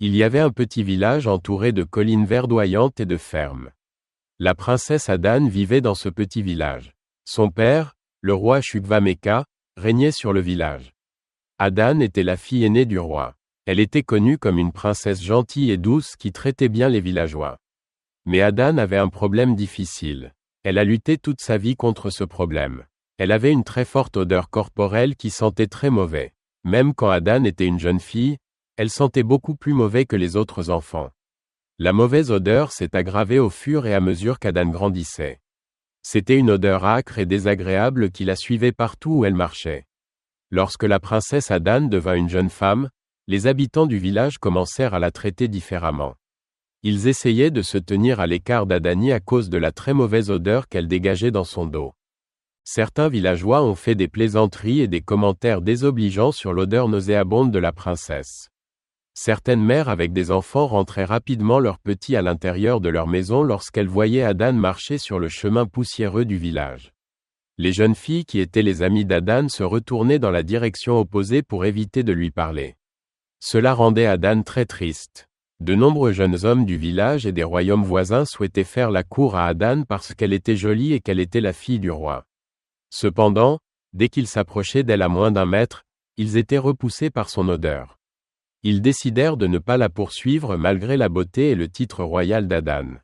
Il y avait un petit village entouré de collines verdoyantes et de fermes. La princesse Adane vivait dans ce petit village. Son père, le roi Shukvameka, régnait sur le village. Adane était la fille aînée du roi. Elle était connue comme une princesse gentille et douce qui traitait bien les villageois. Mais Adane avait un problème difficile. Elle a lutté toute sa vie contre ce problème. Elle avait une très forte odeur corporelle qui sentait très mauvais. Même quand Adane était une jeune fille, elle sentait beaucoup plus mauvais que les autres enfants. La mauvaise odeur s'est aggravée au fur et à mesure qu'Adane grandissait. C'était une odeur âcre et désagréable qui la suivait partout où elle marchait. Lorsque la princesse Adane devint une jeune femme, les habitants du village commencèrent à la traiter différemment. Ils essayaient de se tenir à l'écart d'Adani à cause de la très mauvaise odeur qu'elle dégageait dans son dos. Certains villageois ont fait des plaisanteries et des commentaires désobligeants sur l'odeur nauséabonde de la princesse. Certaines mères avec des enfants rentraient rapidement leurs petits à l'intérieur de leur maison lorsqu'elles voyaient Adane marcher sur le chemin poussiéreux du village. Les jeunes filles qui étaient les amies d'Adane se retournaient dans la direction opposée pour éviter de lui parler. Cela rendait Adane très triste. De nombreux jeunes hommes du village et des royaumes voisins souhaitaient faire la cour à Adane parce qu'elle était jolie et qu'elle était la fille du roi. Cependant, dès qu'ils s'approchaient d'elle à moins d'1 mètre, ils étaient repoussés par son odeur. Ils décidèrent de ne pas la poursuivre malgré la beauté et le titre royal d'Adane.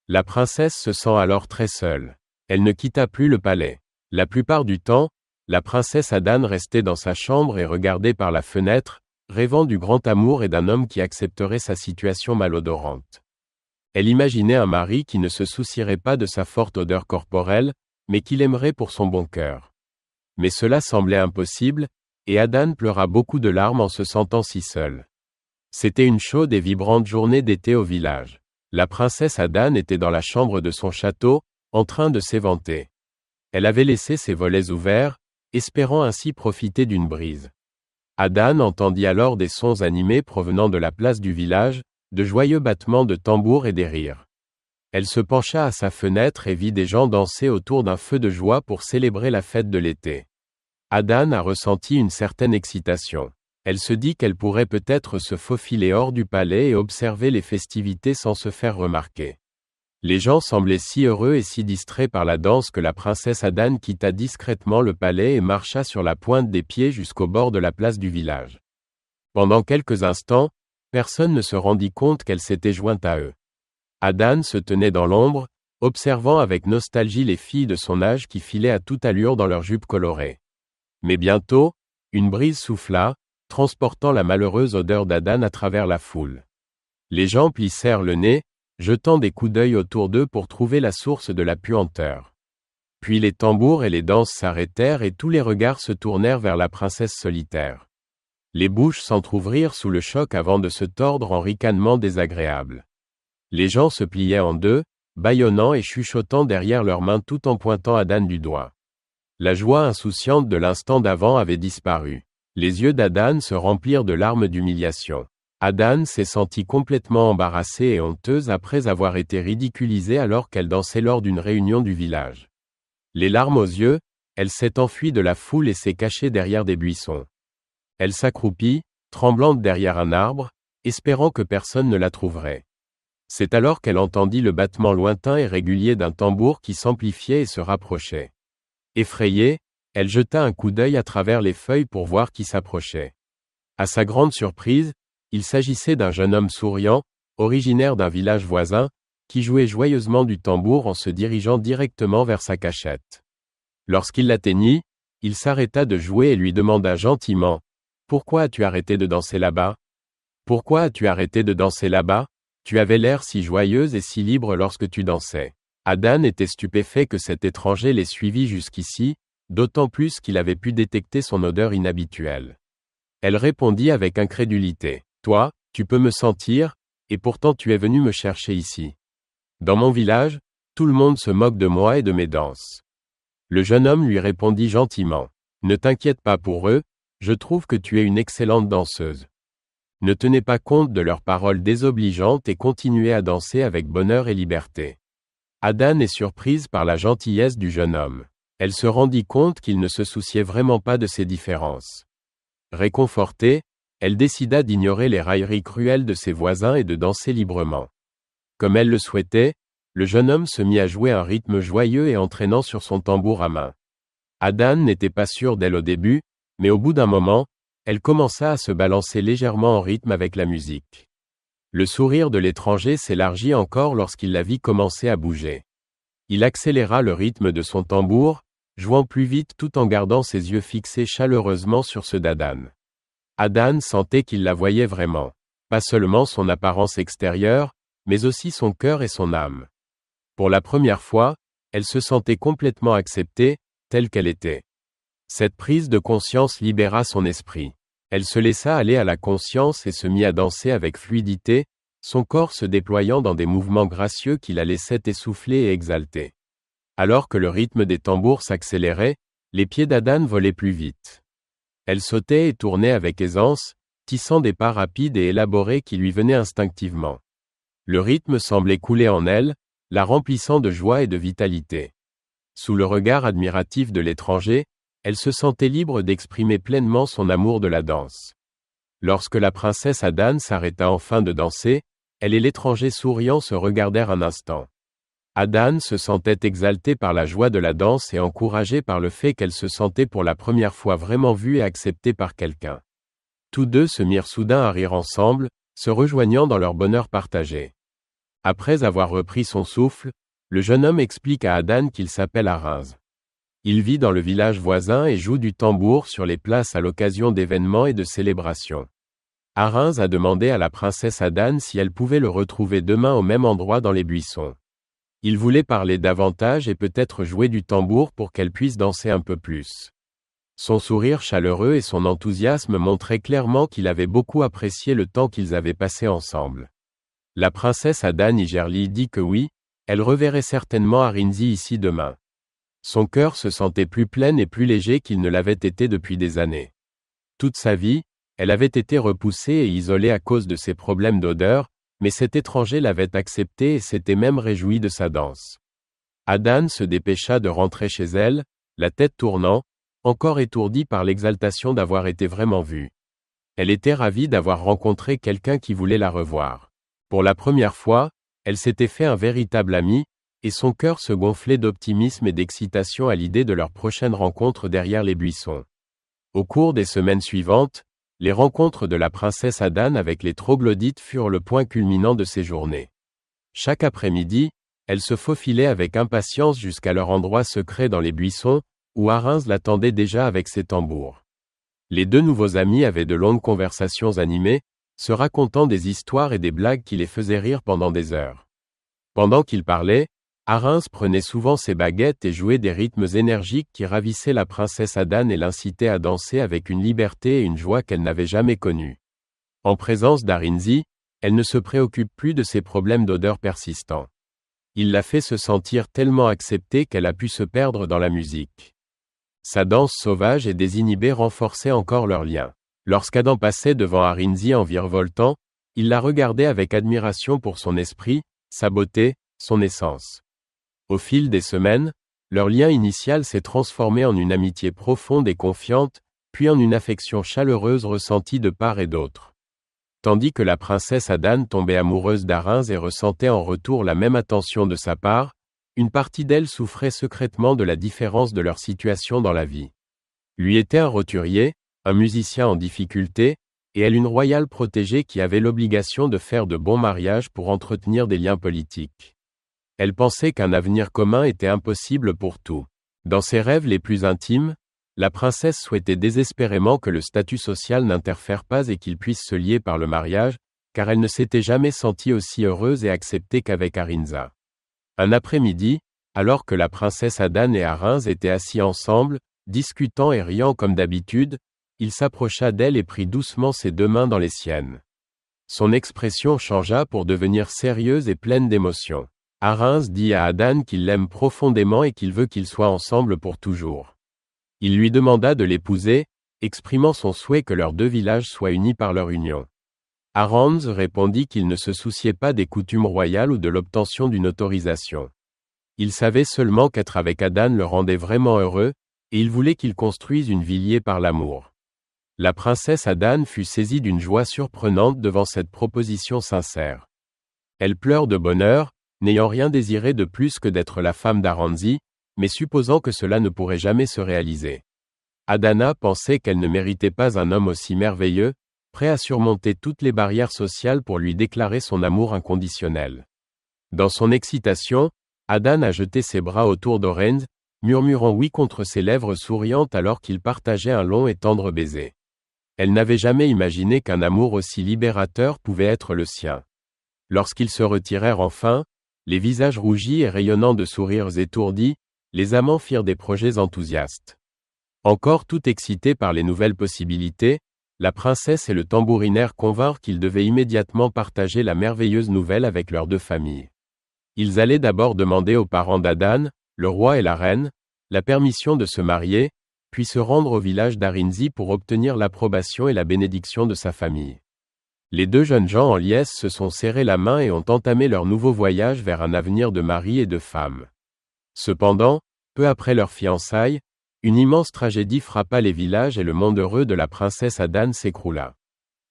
La princesse se sent alors très seule. Elle ne quitta plus le palais. La plupart du temps, la princesse Adane restait dans sa chambre et regardait par la fenêtre, rêvant du grand amour et d'un homme qui accepterait sa situation malodorante. Elle imaginait un mari qui ne se soucierait pas de sa forte odeur corporelle, mais qui l'aimerait pour son bon cœur. Mais cela semblait impossible, et Adane pleura beaucoup de larmes en se sentant si seule. C'était une chaude et vibrante journée d'été au village. La princesse Adane était dans la chambre de son château, en train de s'éventer. Elle avait laissé ses volets ouverts, espérant ainsi profiter d'une brise. Adane entendit alors des sons animés provenant de la place du village, de joyeux battements de tambours et des rires. Elle se pencha à sa fenêtre et vit des gens danser autour d'un feu de joie pour célébrer la fête de l'été. Adane a ressenti une certaine excitation. Elle se dit qu'elle pourrait peut-être se faufiler hors du palais et observer les festivités sans se faire remarquer. Les gens semblaient si heureux et si distraits par la danse que la princesse Adane quitta discrètement le palais et marcha sur la pointe des pieds jusqu'au bord de la place du village. Pendant quelques instants, personne ne se rendit compte qu'elle s'était jointe à eux. Adane se tenait dans l'ombre, observant avec nostalgie les filles de son âge qui filaient à toute allure dans leurs jupes colorées. Mais bientôt, une brise souffla, transportant la malheureuse odeur d'Adane à travers la foule. Les gens plissèrent le nez, jetant des coups d'œil autour d'eux pour trouver la source de la puanteur. Puis les tambours et les danses s'arrêtèrent et tous les regards se tournèrent vers la princesse solitaire. Les bouches s'entr'ouvrirent sous le choc avant de se tordre en ricanements désagréables. Les gens se pliaient en deux, bâillonnant et chuchotant derrière leurs mains tout en pointant Adane du doigt. La joie insouciante de l'instant d'avant avait disparu. Les yeux d'Adane se remplirent de larmes d'humiliation. Adane s'est sentie complètement embarrassée et honteuse après avoir été ridiculisée alors qu'elle dansait lors d'une réunion du village. Les larmes aux yeux, elle s'est enfuie de la foule et s'est cachée derrière des buissons. Elle s'accroupit, tremblante derrière un arbre, espérant que personne ne la trouverait. C'est alors qu'elle entendit le battement lointain et régulier d'un tambour qui s'amplifiait et se rapprochait. Effrayée, elle jeta un coup d'œil à travers les feuilles pour voir qui s'approchait. À sa grande surprise, il s'agissait d'un jeune homme souriant, originaire d'un village voisin, qui jouait joyeusement du tambour en se dirigeant directement vers sa cachette. Lorsqu'il l'atteignit, il s'arrêta de jouer et lui demanda gentiment : « Pourquoi as-tu arrêté de danser là-bas ? Pourquoi as-tu arrêté de danser là-bas ? Tu avais l'air si joyeuse et si libre lorsque tu dansais. » Adane était stupéfait que cet étranger l'ait suivi jusqu'ici, d'autant plus qu'il avait pu détecter son odeur inhabituelle. Elle répondit avec incrédulité : « Toi, tu peux me sentir, et pourtant tu es venu me chercher ici. Dans mon village, tout le monde se moque de moi et de mes danses. » Le jeune homme lui répondit gentiment : « Ne t'inquiète pas pour eux, je trouve que tu es une excellente danseuse. » Ne tenez pas compte de leurs paroles désobligeantes et continuez à danser avec bonheur et liberté. Adane est surprise par la gentillesse du jeune homme. Elle se rendit compte qu'il ne se souciait vraiment pas de ses différences. Réconfortée, elle décida d'ignorer les railleries cruelles de ses voisins et de danser librement. Comme elle le souhaitait, le jeune homme se mit à jouer un rythme joyeux et entraînant sur son tambour à main. Adan n'était pas sûr d'elle au début, mais au bout d'un moment, elle commença à se balancer légèrement en rythme avec la musique. Le sourire de l'étranger s'élargit encore lorsqu'il la vit commencer à bouger. Il accéléra le rythme de son tambour, jouant plus vite tout en gardant ses yeux fixés chaleureusement sur ceux d'Adan. Adan sentait qu'il la voyait vraiment. Pas seulement son apparence extérieure, mais aussi son cœur et son âme. Pour la première fois, elle se sentait complètement acceptée, telle qu'elle était. Cette prise de conscience libéra son esprit. Elle se laissa aller à la conscience et se mit à danser avec fluidité, son corps se déployant dans des mouvements gracieux qui la laissaient essoufflée et exaltée. Alors que le rythme des tambours s'accélérait, les pieds d'Adan volaient plus vite. Elle sautait et tournait avec aisance, tissant des pas rapides et élaborés qui lui venaient instinctivement. Le rythme semblait couler en elle, la remplissant de joie et de vitalité. Sous le regard admiratif de l'étranger, elle se sentait libre d'exprimer pleinement son amour de la danse. Lorsque la princesse Adan s'arrêta enfin de danser, elle et l'étranger souriant se regardèrent un instant. Adan se sentait exaltée par la joie de la danse et encouragée par le fait qu'elle se sentait pour la première fois vraiment vue et acceptée par quelqu'un. Tous deux se mirent soudain à rire ensemble, se rejoignant dans leur bonheur partagé. Après avoir repris son souffle, le jeune homme explique à Adan qu'il s'appelle Arinz. Il vit dans le village voisin et joue du tambour sur les places à l'occasion d'événements et de célébrations. Arinz a demandé à la princesse Adan si elle pouvait le retrouver demain au même endroit dans les buissons. Il voulait parler davantage et peut-être jouer du tambour pour qu'elle puisse danser un peu plus. Son sourire chaleureux et son enthousiasme montraient clairement qu'il avait beaucoup apprécié le temps qu'ils avaient passé ensemble. La princesse Adan Igerli dit que oui, elle reverrait certainement Arinzi ici demain. Son cœur se sentait plus plein et plus léger qu'il ne l'avait été depuis des années. Toute sa vie, elle avait été repoussée et isolée à cause de ses problèmes d'odeur, mais cet étranger l'avait acceptée et s'était même réjoui de sa danse. Adan se dépêcha de rentrer chez elle, la tête tournant, encore étourdie par l'exaltation d'avoir été vraiment vue. Elle était ravie d'avoir rencontré quelqu'un qui voulait la revoir. Pour la première fois, elle s'était fait un véritable ami, et son cœur se gonflait d'optimisme et d'excitation à l'idée de leur prochaine rencontre derrière les buissons. Au cours des semaines suivantes, les rencontres de la princesse Adan avec les troglodytes furent le point culminant de ses journées. Chaque après-midi, elle se faufilait avec impatience jusqu'à leur endroit secret dans les buissons, où Arinz l'attendait déjà avec ses tambours. Les deux nouveaux amis avaient de longues conversations animées, se racontant des histoires et des blagues qui les faisaient rire pendant des heures. Pendant qu'ils parlaient, Arinz prenait souvent ses baguettes et jouait des rythmes énergiques qui ravissaient la princesse Adan et l'incitaient à danser avec une liberté et une joie qu'elle n'avait jamais connues. En présence d'Arinzi, elle ne se préoccupe plus de ses problèmes d'odeur persistants. Il la fait se sentir tellement acceptée qu'elle a pu se perdre dans la musique. Sa danse sauvage et désinhibée renforçait encore leur lien. Lorsqu'Adan passait devant Arinzi en virevoltant, il la regardait avec admiration pour son esprit, sa beauté, son essence. Au fil des semaines, leur lien initial s'est transformé en une amitié profonde et confiante, puis en une affection chaleureuse ressentie de part et d'autre. Tandis que la princesse Adan tombait amoureuse d'Arinz et ressentait en retour la même attention de sa part, une partie d'elle souffrait secrètement de la différence de leur situation dans la vie. Lui était un roturier, un musicien en difficulté, et elle une royale protégée qui avait l'obligation de faire de bons mariages pour entretenir des liens politiques. Elle pensait qu'un avenir commun était impossible pour tout. Dans ses rêves les plus intimes, la princesse souhaitait désespérément que le statut social n'interfère pas et qu'ils puissent se lier par le mariage, car elle ne s'était jamais sentie aussi heureuse et acceptée qu'avec Arinza. Un après-midi, alors que la princesse Adan et Arinz étaient assis ensemble, discutant et riant comme d'habitude, il s'approcha d'elle et prit doucement ses deux mains dans les siennes. Son expression changea pour devenir sérieuse et pleine d'émotion. Arinz dit à Adan qu'il l'aime profondément et qu'il veut qu'ils soient ensemble pour toujours. Il lui demanda de l'épouser, exprimant son souhait que leurs deux villages soient unis par leur union. Arinz répondit qu'il ne se souciait pas des coutumes royales ou de l'obtention d'une autorisation. Il savait seulement qu'être avec Adan le rendait vraiment heureux, et il voulait qu'ils construisent une vie liée par l'amour. La princesse Adane fut saisie d'une joie surprenante devant cette proposition sincère. Elle pleure de bonheur, n'ayant rien désiré de plus que d'être la femme d'Aranzi, mais supposant que cela ne pourrait jamais se réaliser. Adana pensait qu'elle ne méritait pas un homme aussi merveilleux, prêt à surmonter toutes les barrières sociales pour lui déclarer son amour inconditionnel. Dans son excitation, Adane a jeté ses bras autour d'Orenz, murmurant oui contre ses lèvres souriantes alors qu'ils partageaient un long et tendre baiser. Elle n'avait jamais imaginé qu'un amour aussi libérateur pouvait être le sien. Lorsqu'ils se retirèrent enfin, les visages rougis et rayonnants de sourires étourdis, les amants firent des projets enthousiastes. Encore tout excités par les nouvelles possibilités, la princesse et le tambourinaire convinrent qu'ils devaient immédiatement partager la merveilleuse nouvelle avec leurs deux familles. Ils allaient d'abord demander aux parents d'Adane, le roi et la reine, la permission de se marier, puis se rendre au village d'Arinzi pour obtenir l'approbation et la bénédiction de sa famille. Les deux jeunes gens en liesse se sont serrés la main et ont entamé leur nouveau voyage vers un avenir de mari et de femme. Cependant, peu après leur fiançailles, une immense tragédie frappa les villages et le monde heureux de la princesse Adane s'écroula.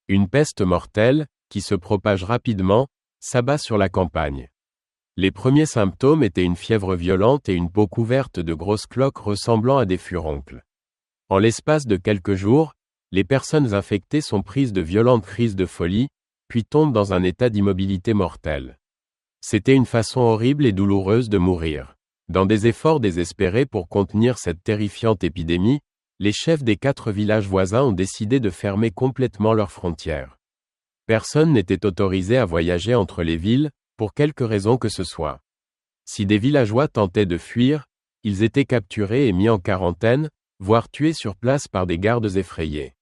Une peste mortelle, qui se propage rapidement, s'abat sur la campagne. Les premiers symptômes étaient une fièvre violente et une peau couverte de grosses cloques ressemblant à des furoncles. En l'espace de quelques jours, les personnes infectées sont prises de violentes crises de folie, puis tombent dans un état d'immobilité mortelle. C'était une façon horrible et douloureuse de mourir. Dans des efforts désespérés pour contenir cette terrifiante épidémie, les chefs des 4 villages voisins ont décidé de fermer complètement leurs frontières. Personne n'était autorisé à voyager entre les villes, pour quelque raison que ce soit. Si des villageois tentaient de fuir, ils étaient capturés et mis en quarantaine, voire tués sur place par des gardes effrayés.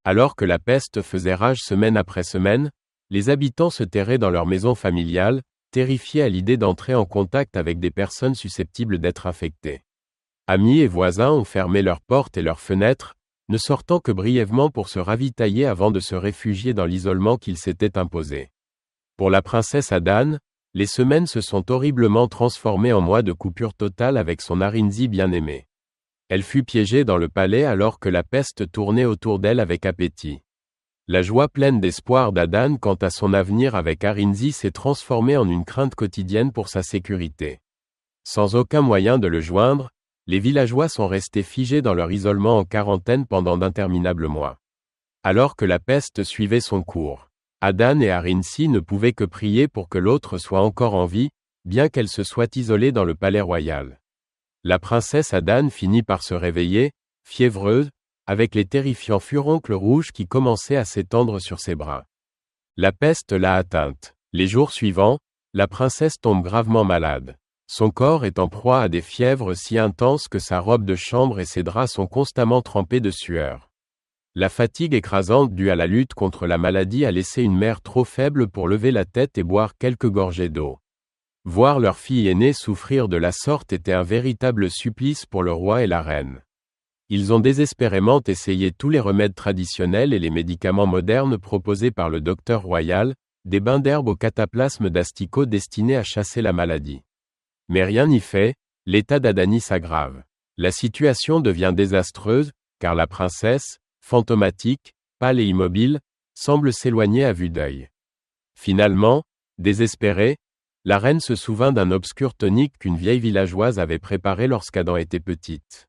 Alors que la peste faisait rage semaine après semaine, les habitants se terraient dans leurs maisons familiales, terrifiés à l'idée d'entrer en contact avec des personnes susceptibles d'être infectées. Amis et voisins ont fermé leurs portes et leurs fenêtres, ne sortant que brièvement pour se ravitailler avant de se réfugier dans l'isolement qu'ils s'étaient imposé. Pour la princesse Adane, les semaines se sont horriblement transformées en mois de coupure totale avec son Arinzi bien-aimé. Elle fut piégée dans le palais alors que la peste tournait autour d'elle avec appétit. La joie pleine d'espoir d'Adane quant à son avenir avec Arinzi s'est transformée en une crainte quotidienne pour sa sécurité. Sans aucun moyen de le joindre, les villageois sont restés figés dans leur isolement en quarantaine pendant d'interminables mois. Alors que la peste suivait son cours, Adane et Arinzi ne pouvaient que prier pour que l'autre soit encore en vie, bien qu'elle se soit isolée dans le palais royal. La princesse Adane finit par se réveiller, fiévreuse, avec les terrifiants furoncles rouges qui commençaient à s'étendre sur ses bras. La peste l'a atteinte. Les jours suivants, la princesse tombe gravement malade. Son corps est en proie à des fièvres si intenses que sa robe de chambre et ses draps sont constamment trempés de sueur. La fatigue écrasante due à la lutte contre la maladie a laissé une mère trop faible pour lever la tête et boire quelques gorgées d'eau. Voir leur fille aînée souffrir de la sorte était un véritable supplice pour le roi et la reine. Ils ont désespérément essayé tous les remèdes traditionnels et les médicaments modernes proposés par le docteur royal, des bains d'herbe au cataplasme d'asticot destinés à chasser la maladie. Mais rien n'y fait, l'état d'Adani s'aggrave. La situation devient désastreuse, car la princesse, fantomatique, pâle et immobile, semble s'éloigner à vue d'œil. Finalement, désespérée, la reine se souvint d'un obscur tonique qu'une vieille villageoise avait préparé lorsqu'Adam était petite.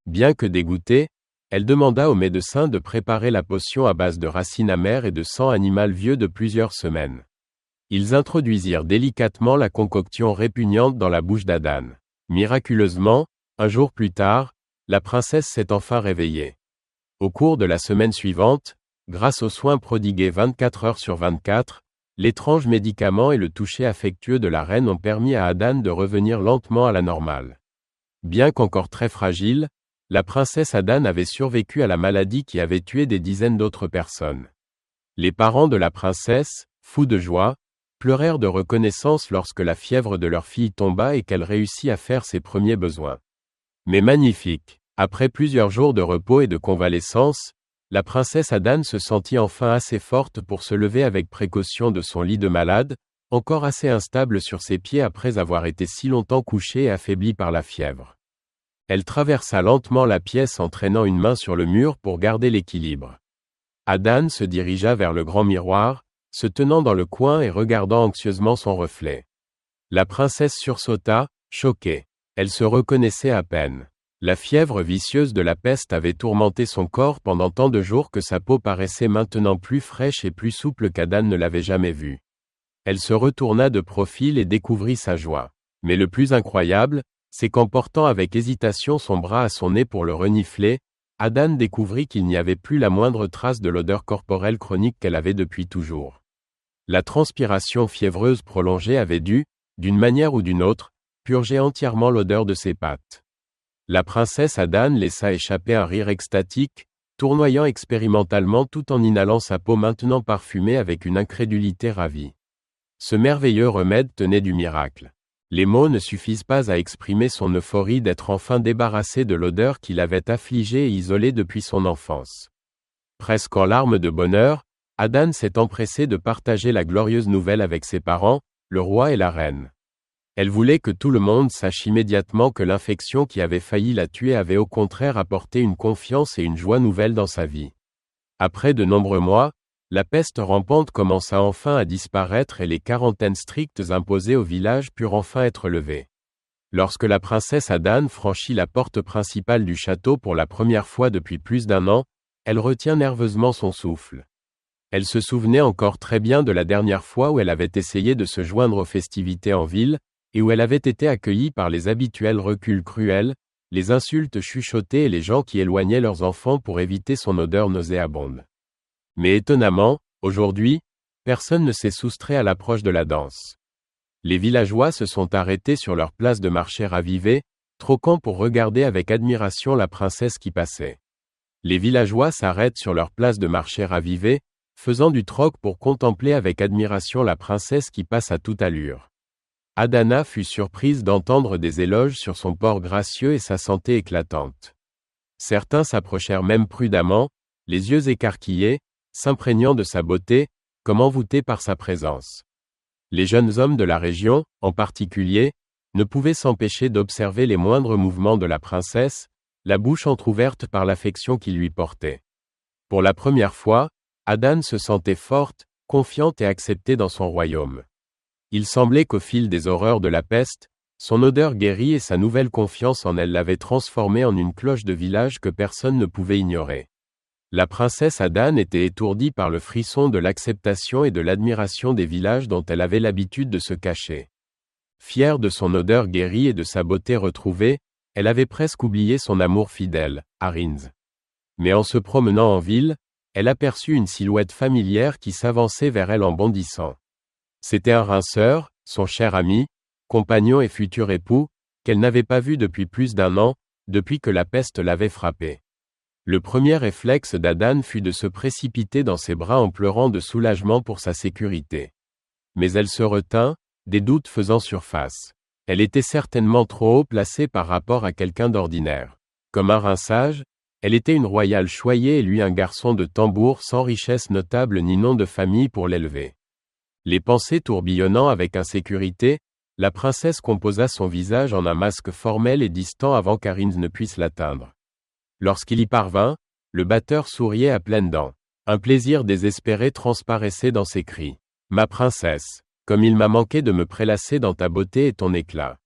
Bien que dégoûtée, elle demanda au médecin de préparer la potion à base de racines amères et de sang animal vieux de plusieurs semaines. Ils introduisirent délicatement la concoction répugnante dans la bouche d'Adane. Miraculeusement, un jour plus tard, la princesse s'est enfin réveillée. Au cours de la semaine suivante, grâce aux soins prodigués 24 heures sur 24, l'étrange médicament et le toucher affectueux de la reine ont permis à Adane de revenir lentement à la normale. Bien qu'encore très fragile, la princesse Adane avait survécu à la maladie qui avait tué des dizaines d'autres personnes. Les parents de la princesse, fous de joie, pleurèrent de reconnaissance lorsque la fièvre de leur fille tomba et qu'elle réussit à faire ses premiers besoins. Mais magnifique! Après plusieurs jours de repos et de convalescence, la princesse Adane se sentit enfin assez forte pour se lever avec précaution de son lit de malade, encore assez instable sur ses pieds après avoir été si longtemps couchée et affaiblie par la fièvre. Elle traversa lentement la pièce en traînant une main sur le mur pour garder l'équilibre. Adan se dirigea vers le grand miroir, se tenant dans le coin et regardant anxieusement son reflet. La princesse sursauta, choquée. Elle se reconnaissait à peine. La fièvre vicieuse de la peste avait tourmenté son corps pendant tant de jours que sa peau paraissait maintenant plus fraîche et plus souple qu'Adan ne l'avait jamais vue. Elle se retourna de profil et découvrit sa joie. Mais le plus incroyable, c'est qu'en portant avec hésitation son bras à son nez pour le renifler, Adan découvrit qu'il n'y avait plus la moindre trace de l'odeur corporelle chronique qu'elle avait depuis toujours. La transpiration fiévreuse prolongée avait dû, d'une manière ou d'une autre, purger entièrement l'odeur de ses pattes. La princesse Adan laissa échapper un rire extatique, tournoyant expérimentalement tout en inhalant sa peau maintenant parfumée avec une incrédulité ravie. Ce merveilleux remède tenait du miracle. Les mots ne suffisent pas à exprimer son euphorie d'être enfin débarrassé de l'odeur qui l'avait affligé et isolé depuis son enfance. Presque en larmes de bonheur, Adan s'est empressée de partager la glorieuse nouvelle avec ses parents, le roi et la reine. Elle voulait que tout le monde sache immédiatement que l'infection qui avait failli la tuer avait au contraire apporté une confiance et une joie nouvelles dans sa vie. Après de nombreux mois, la peste rampante commença enfin à disparaître et les quarantaines strictes imposées au village purent enfin être levées. Lorsque la princesse Adan franchit la porte principale du château pour la première fois depuis plus d'un an, elle retient nerveusement son souffle. Elle se souvenait encore très bien de la dernière fois où elle avait essayé de se joindre aux festivités en ville, et où elle avait été accueillie par les habituels reculs cruels, les insultes chuchotées et les gens qui éloignaient leurs enfants pour éviter son odeur nauséabonde. Mais étonnamment, aujourd'hui, personne ne s'est soustrait à l'approche de la danse. Les villageois se sont arrêtés sur leur place de marché ravivée, troquant pour regarder avec admiration la princesse qui passait. Les villageois s'arrêtent sur leur place de marché ravivée, faisant du troc pour contempler avec admiration la princesse qui passe à toute allure. Adana fut surprise d'entendre des éloges sur son port gracieux et sa santé éclatante. Certains s'approchèrent même prudemment, les yeux écarquillés, s'imprégnant de sa beauté, comme envoûtés par sa présence. Les jeunes hommes de la région, en particulier, ne pouvaient s'empêcher d'observer les moindres mouvements de la princesse, la bouche entr'ouverte par l'affection qu'il lui portait. Pour la première fois, Adan se sentait forte, confiante et acceptée dans son royaume. Il semblait qu'au fil des horreurs de la peste, son odeur guérie et sa nouvelle confiance en elle l'avaient transformée en une cloche de village que personne ne pouvait ignorer. La princesse Adan était étourdie par le frisson de l'acceptation et de l'admiration des villages dont elle avait l'habitude de se cacher. Fière de son odeur guérie et de sa beauté retrouvée, elle avait presque oublié son amour fidèle, Arinz. Mais en se promenant en ville, elle aperçut une silhouette familière qui s'avançait vers elle en bondissant. C'était un rinceur, son cher ami, compagnon et futur époux, qu'elle n'avait pas vu depuis plus d'un an, depuis que la peste l'avait frappé. Le premier réflexe d'Adan fut de se précipiter dans ses bras en pleurant de soulagement pour sa sécurité. Mais elle se retint, des doutes faisant surface. Elle était certainement trop haut placée par rapport à quelqu'un d'ordinaire. Comme un rinçage, elle était une royale choyée et lui un garçon de tambour sans richesse notable ni nom de famille pour l'élever. Les pensées tourbillonnant avec insécurité, la princesse composa son visage en un masque formel et distant avant qu'Arinz ne puisse l'atteindre. Lorsqu'il y parvint, le batteur souriait à pleines dents. Un plaisir désespéré transparaissait dans ses cris. « Ma princesse, comme il m'a manqué de me prélasser dans ta beauté et ton éclat. »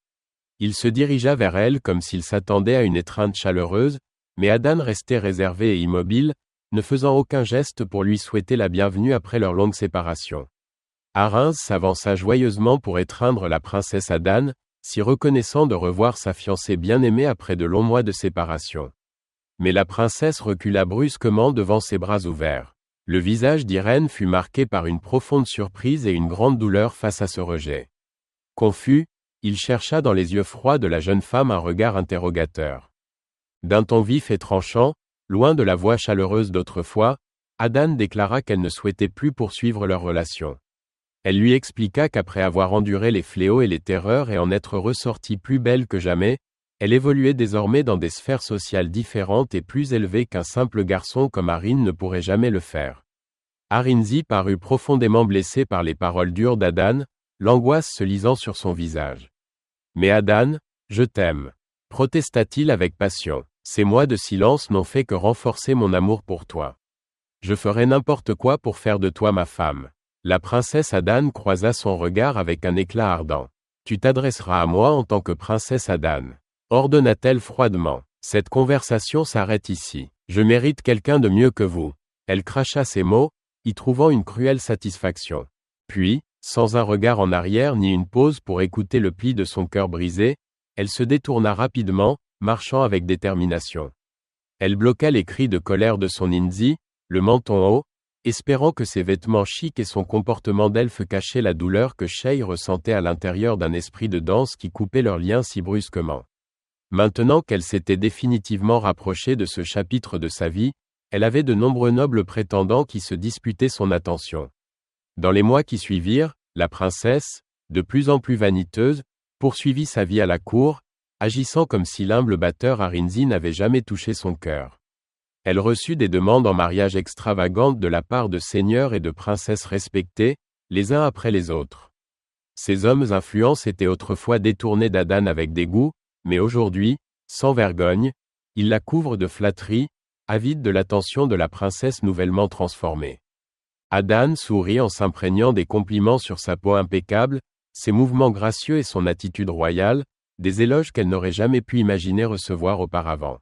Il se dirigea vers elle comme s'il s'attendait à une étreinte chaleureuse, mais Adan restait réservé et immobile, ne faisant aucun geste pour lui souhaiter la bienvenue après leur longue séparation. Arinz s'avança joyeusement pour étreindre la princesse Adan, si reconnaissant de revoir sa fiancée bien-aimée après de longs mois de séparation. Mais la princesse recula brusquement devant ses bras ouverts. Le visage d'Irène fut marqué par une profonde surprise et une grande douleur face à ce rejet. Confus, il chercha dans les yeux froids de la jeune femme un regard interrogateur. D'un ton vif et tranchant, loin de la voix chaleureuse d'autrefois, Adan déclara qu'elle ne souhaitait plus poursuivre leur relation. Elle lui expliqua qu'après avoir enduré les fléaux et les terreurs et en être ressortie plus belle que jamais, elle évoluait désormais dans des sphères sociales différentes et plus élevées qu'un simple garçon comme Arin ne pourrait jamais le faire. Arinzi parut profondément blessé par les paroles dures d'Adan, l'angoisse se lisant sur son visage. « Mais Adan, je t'aime. protesta-t-il avec passion. Ces mois de silence n'ont fait que renforcer mon amour pour toi. Je ferai n'importe quoi pour faire de toi ma femme. La princesse Adane croisa son regard avec un éclat ardent. Tu t'adresseras à moi en tant que princesse Adane, ordonna-t-elle froidement. Cette conversation s'arrête ici. Je mérite quelqu'un de mieux que vous. Elle cracha ces mots, y trouvant une cruelle satisfaction. Puis, sans un regard en arrière ni une pause pour écouter le pli de son cœur brisé, elle se détourna rapidement, marchant avec détermination. Elle bloqua les cris de colère de son Inzi, le menton haut, espérant que ses vêtements chics et son comportement d'elfe cachaient la douleur que Shay ressentait à l'intérieur d'un esprit de danse qui coupait leurs liens si brusquement. Maintenant qu'elle s'était définitivement rapprochée de ce chapitre de sa vie, elle avait de nombreux nobles prétendants qui se disputaient son attention. Dans les mois qui suivirent, la princesse, de plus en plus vaniteuse, poursuivit sa vie à la cour, agissant comme si l'humble batteur Arinzi n'avait jamais touché son cœur. Elle reçut des demandes en mariage extravagantes de la part de seigneurs et de princesses respectés, les uns après les autres. Ces hommes influents s'étaient autrefois détournés d'Adane avec dégoût, mais aujourd'hui, sans vergogne, ils la couvrent de flatteries, avides de l'attention de la princesse nouvellement transformée. Adane sourit en s'imprégnant des compliments sur sa peau impeccable, ses mouvements gracieux et son attitude royale, des éloges qu'elle n'aurait jamais pu imaginer recevoir auparavant.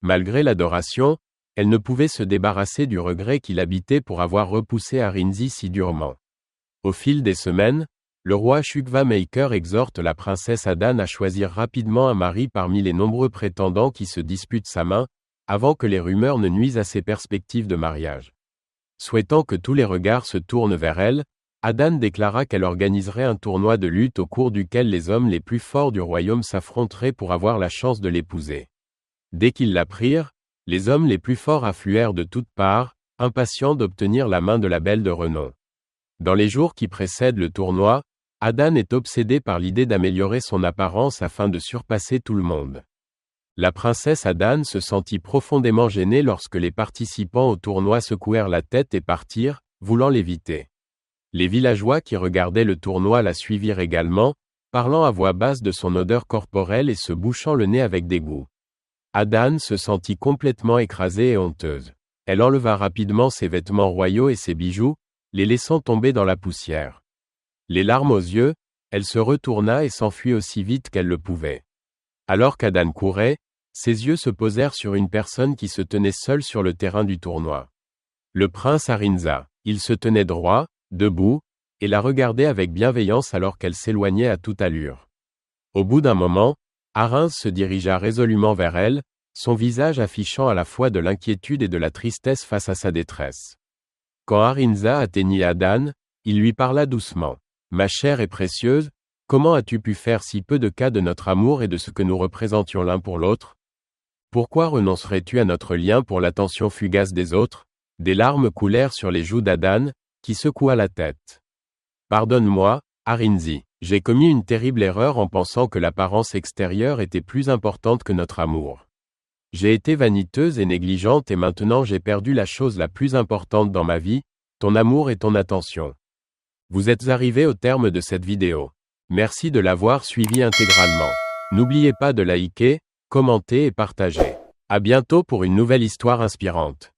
Malgré l'adoration, elle ne pouvait se débarrasser du regret qui l'habitait pour avoir repoussé Arinzi si durement. Au fil des semaines, le roi Shukva Maker exhorte la princesse Adane à choisir rapidement un mari parmi les nombreux prétendants qui se disputent sa main, avant que les rumeurs ne nuisent à ses perspectives de mariage. Souhaitant que tous les regards se tournent vers elle, Adane déclara qu'elle organiserait un tournoi de lutte au cours duquel les hommes les plus forts du royaume s'affronteraient pour avoir la chance de l'épouser. Dès qu'ils l'apprirent, les hommes les plus forts affluèrent de toutes parts, impatients d'obtenir la main de la belle de renom. Dans les jours qui précèdent le tournoi, Adane est obsédée par l'idée d'améliorer son apparence afin de surpasser tout le monde. La princesse Adane se sentit profondément gênée lorsque les participants au tournoi secouèrent la tête et partirent, voulant l'éviter. Les villageois qui regardaient le tournoi la suivirent également, parlant à voix basse de son odeur corporelle et se bouchant le nez avec dégoût. Adane se sentit complètement écrasée et honteuse. Elle enleva rapidement ses vêtements royaux et ses bijoux, les laissant tomber dans la poussière. Les larmes aux yeux, elle se retourna et s'enfuit aussi vite qu'elle le pouvait. Alors qu'Adane courait, ses yeux se posèrent sur une personne qui se tenait seule sur le terrain du tournoi. Le prince Arinza. Il se tenait droit, debout, et la regardait avec bienveillance alors qu'elle s'éloignait à toute allure. Au bout d'un moment, Arinz se dirigea résolument vers elle, son visage affichant à la fois de l'inquiétude et de la tristesse face à sa détresse. Quand Arinza atteignit Adane, il lui parla doucement. « Ma chère et précieuse, comment as-tu pu faire si peu de cas de notre amour et de ce que nous représentions l'un pour l'autre? Pourquoi renoncerais-tu à notre lien pour l'attention fugace des autres ?» Des larmes coulèrent sur les joues d'Adane, qui secoua la tête. « Pardonne-moi, Arinzi, j'ai commis une terrible erreur en pensant que l'apparence extérieure était plus importante que notre amour. J'ai été vaniteuse et négligente et maintenant j'ai perdu la chose la plus importante dans ma vie, ton amour et ton attention. » Vous êtes arrivé au terme de cette vidéo. Merci de l'avoir suivi intégralement. N'oubliez pas de liker, commenter et partager. À bientôt pour une nouvelle histoire inspirante.